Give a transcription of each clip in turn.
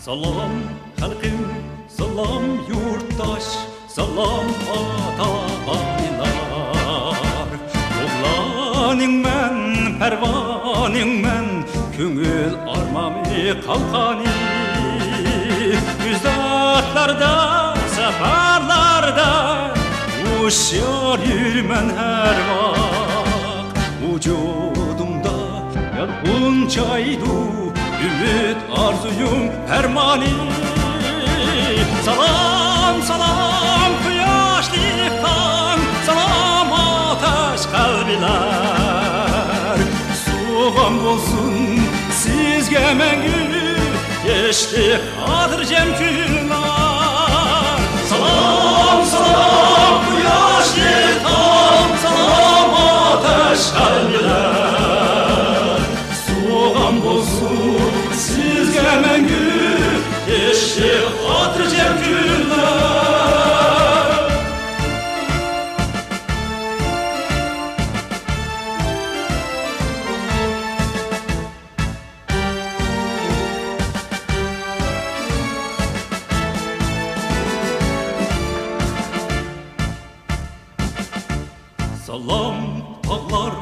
Salam halkım, salam yurttaş, salam ata-aylar. Oğlaning men, pervaning men, köngül armamy kalkani. Yüzatlarda, seferlarda, uşar yürmen her vak. Vücudumda yalqın çaydu, ümit arzuyum hermani. Salam salam quyoshli tong, salam ateş kalbiler. Soğan bolsun sizge mengü, yeşlik adırcem günler. Salam salam quyoshli tong, salam ateş kalbiler. Soğan bolsun sizge mengü, yeşil hatırcem günler. Salam tağlar,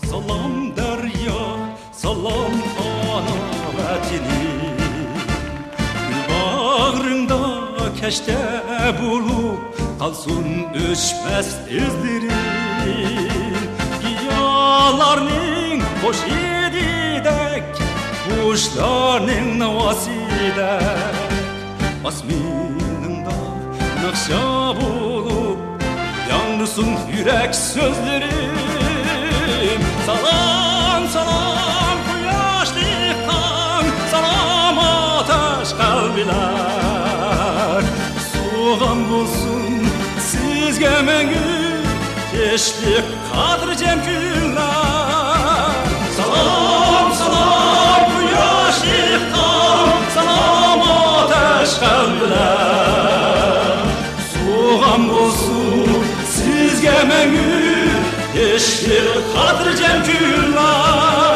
salam derya, salam ana vətini. Keşte bulup kalsın öçmez izlerin. Giyalarning hoş ididek, kuşlarning navasidek. Asminingda nakşa bulup yandırsın yürek sözlerim. Salam salam quyoshli tong, salam ateş kalbiler. Soğan bolsun sizge mengü, yeşlik kadırcem günler. Salam salam quyoshli tong, salam ateş kalbiler. Soğan bolsun sizge mengü, yeşlik kadırcem günler.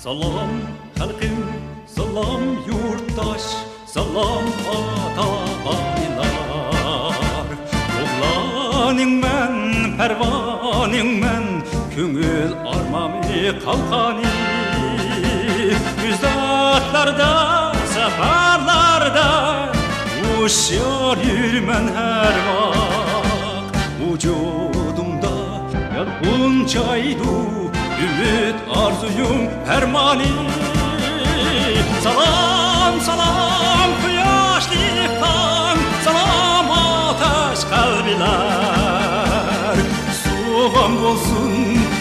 Salam halkım, salam yurttaş, salam ata-aylar. Oğlaning men, pervaning men, köngül armamy kalkani. Yüzatlarda, seferlarda, uşar yürmen her vak. Vücudumda yalqın çaydu, ümit arzuyum hermani. Salam salam quyoshli tong, salam ateş kalbiler. Soğan bolsun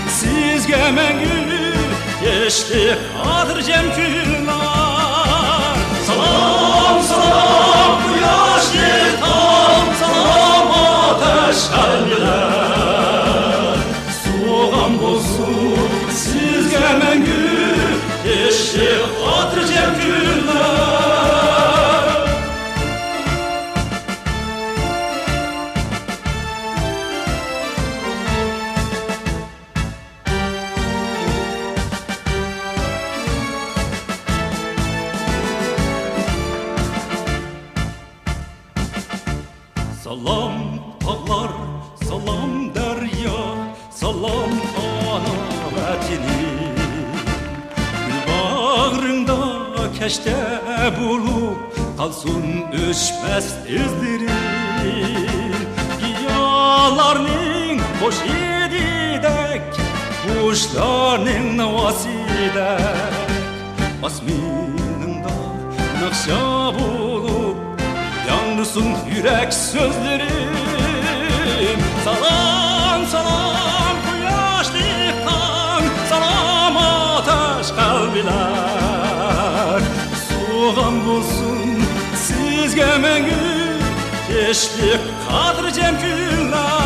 sizge mengü, yeşlik adırcem günler. Salam salam quyoshli tong, salam ateş kalbiler. Soğan bolsun sizge mengü, yeşil hatırcem günler. Salam tağlar, salam derya, salam ana vətini. Keşte bulup kalsın öçmez izlerin. Giyalarning hoş ididek, kuşlarning navasidek. Asminingda nakşa bulup yandırsın yürek sözlerim. Salam salam quyoshli tong, salam ateş kalbiler. Soğan bolsun sizge mengü, yeşlik kadırcem günler.